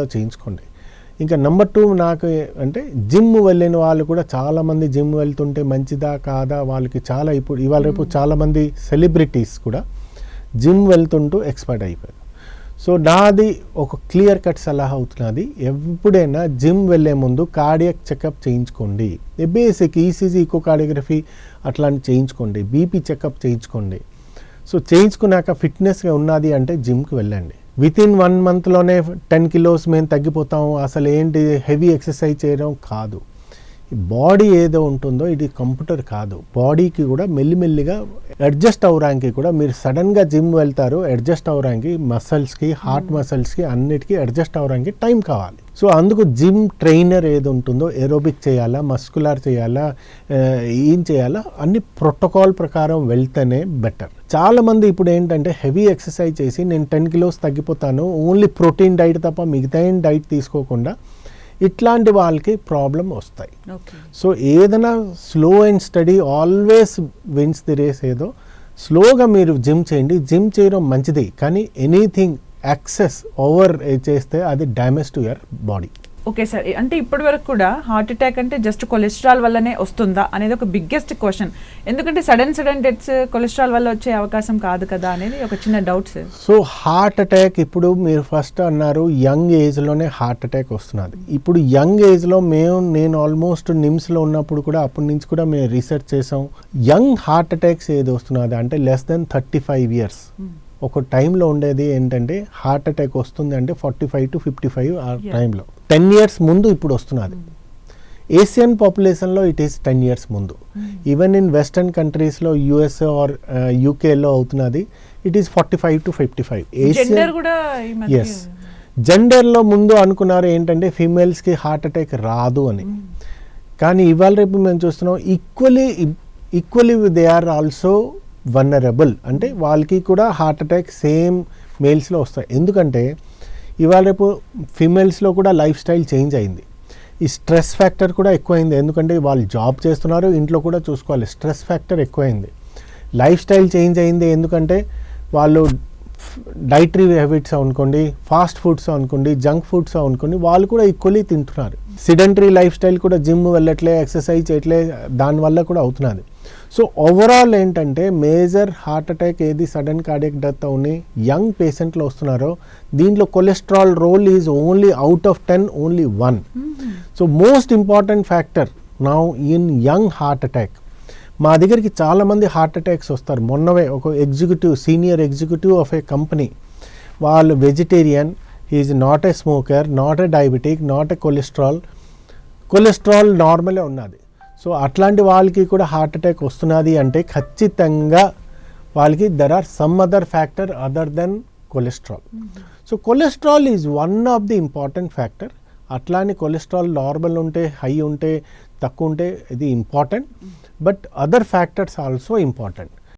లెవెల్లో చేయించుకోండి. ఇంకా నెంబర్ 2 నాకు అంటే జిమ్ వెళ్ళిన వాళ్ళు కూడా చాలామంది జిమ్ వెళ్తుంటే మంచిదా కాదా వాళ్ళకి చాలా ఇప్పుడు ఇవాళ రేపు చాలామంది సెలబ్రిటీస్ కూడా జిమ్ వెళ్తుంటూ ఎక్స్పర్ట్ అయిపోయారు. సో నాది ఒక క్లియర్ కట్ సలహా అవుతున్నది, ఎప్పుడైనా జిమ్ వెళ్ళే ముందు కార్డియాక్ చెకప్ చేయించుకోండి. బేసిక్ ఈసీజీ ఈకోకార్డియోగ్రఫీ అట్లాంటి చేయించుకోండి, బీపీ చెకప్ చేయించుకోండి. సో చేయించుకున్నాక ఫిట్నెస్గా ఉన్నది అంటే జిమ్కి వెళ్ళండి. వితిన్ 1 మంత్లోనే 10 kilos మేము తగ్గిపోతాము, అసలు ఏంటి హెవీ ఎక్సర్సైజ్ చేయడం కాదు. బాడీ ఏదో ఉంటుందో ఇది కంప్యూటర్ కాదు. బాడీకి కూడా మెల్లిమెల్లిగా అడ్జస్ట్ అవ్వడానికి కూడా మీరు సడన్గా జిమ్ వెళ్తారు, అడ్జస్ట్ అవ్వడానికి మసల్స్కి, హార్ట్ మసల్స్కి అన్నిటికీ అడ్జస్ట్ అవ్వడానికి టైం కావాలి. సో అందుకు జిమ్ ట్రైనర్ ఏది ఉంటుందో ఏరోబిక్ చేయాలా, మస్కులర్ చేయాలా, ఏం చేయాలా అన్ని ప్రోటోకాల్ ప్రకారం వెళ్తేనే బెటర్. చాలామంది ఇప్పుడు ఏంటంటే హెవీ ఎక్సర్సైజ్ చేసి నేను 10 kilos తగ్గిపోతాను, ఓన్లీ ప్రోటీన్ డైట్ తప్ప మిగతా డైట్ తీసుకోకుండా ఇట్లాంటి వాళ్ళకి ప్రాబ్లం వస్తాయి. సో ఏదైనా slow and steady always wins the race. ఏదో స్లోగా మీరు జిమ్ చేయండి, జిమ్ చేయడం మంచిది, కానీ ఎనీథింగ్ ఎక్సెస్ ఓవర్ చేస్తే అది damage to your body. Okay sir, అంటే ఇప్పటి వరకు కూడా హార్ట్ అటాక్ అంటే జస్ట్ కొలెస్ట్రాల్ వల్లనే వస్తుందా అనేది ఒక బిగ్గెస్ట్ క్వశ్చన్. ఎందుకంటే సడన్ డెత్స్ కొలెస్ట్రాల్ వల్ల వచ్చే అవకాశం కాదు కదా అనేది ఒక చిన్న doubt sir. So heart attack ఇప్పుడు మీరు ఫస్ట్ అన్నారు యంగ్ ఏజ్లోనే హార్ట్ అటాక్ వస్తున్నది. ఇప్పుడు యంగ్ ఏజ్లో నేను ఆల్మోస్ట్ నిమ్స్లో ఉన్నప్పుడు కూడా అప్పటి నుంచి కూడా మేము రీసెర్చ్ చేసాం. యంగ్ హార్ట్ అటాక్స్ ఏది వస్తున్నది అంటే లెస్ దెన్ 35 years. ఒక టైంలో ఉండేది ఏంటంటే హార్ట్ అటాక్ వస్తుంది అంటే 45 to 55 ఆ టైంలో 10 years ముందు ఇప్పుడు వస్తున్నది. ఏషియన్ పాపులేషన్లో ఇట్ ఈస్ 10 years ముందు. ఈవెన్ ఇన్ వెస్టర్న్ కంట్రీస్లో యుఎస్ఏ ఆర్ యూకేలో అవుతున్నది ఇట్ ఈస్ 45 to 55. ఎస్, జెండర్లో ముందు అనుకున్నారు ఏంటంటే ఫీమేల్స్కి హార్ట్ అటాక్ రాదు అని, కానీ ఇవాళ రేపు మేము చూస్తున్నాం equally they are also vulnerable. అంటే వాళ్ళకి కూడా హార్ట్ అటాక్ సేమ్ మేల్స్లో వస్తాయి. ఎందుకంటే ఇవాళ రేపు ఫీమేల్స్లో కూడా లైఫ్ స్టైల్ చేంజ్ అయింది, ఈ స్ట్రెస్ ఫ్యాక్టర్ కూడా ఎక్కువైంది. ఎందుకంటే వాళ్ళు జాబ్ చేస్తున్నారు, ఇంట్లో కూడా చూసుకోవాలి, స్ట్రెస్ ఫ్యాక్టర్ ఎక్కువైంది. లైఫ్ స్టైల్ చేంజ్ అయింది ఎందుకంటే వాళ్ళు డైటరీ హ్యాబిట్స్ అనుకోండి, ఫాస్ట్ ఫుడ్స్ అనుకోండి, జంక్ ఫుడ్స్ అనుకోండి, వాళ్ళు కూడా ఈక్వల్లీ తింటున్నారు. సిడెంటరీ లైఫ్ స్టైల్ కూడా జిమ్ వెళ్ళట్లే, ఎక్సర్సైజ్ చేయట్లే, దానివల్ల కూడా అవుతున్నది. సో ఓవరాల్ ఏంటంటే మేజర్ హార్ట్ అటాక్ ఏది సడన్ కార్డియక్ డెత్ అవుని యంగ్ పేషెంట్లో వస్తున్నారో దీంట్లో cholesterol role is only out of 10 only 1. So most important factor now in young heart attack. మా దగ్గరికి చాలామంది హార్ట్ అటాక్స్ వస్తారు. మొన్నవే ఒక senior executive of a company, వాళ్ళు vegetarian, he's not a smoker, not a diabetic, not a cholesterol నార్మలే ఉన్నది. So అట్లాంటి వాళ్ళకి కూడా హార్ట్ అటాక్ వస్తున్నది అంటే ఖచ్చితంగా వాళ్ళకి there are some other factor other than cholesterol. So cholesterol is one of the important factor. అట్లానే కొలెస్ట్రాల్ నార్మల్ ఉంటే, హై ఉంటే, తక్కువ ఉంటే ఇది important, but other factors also important.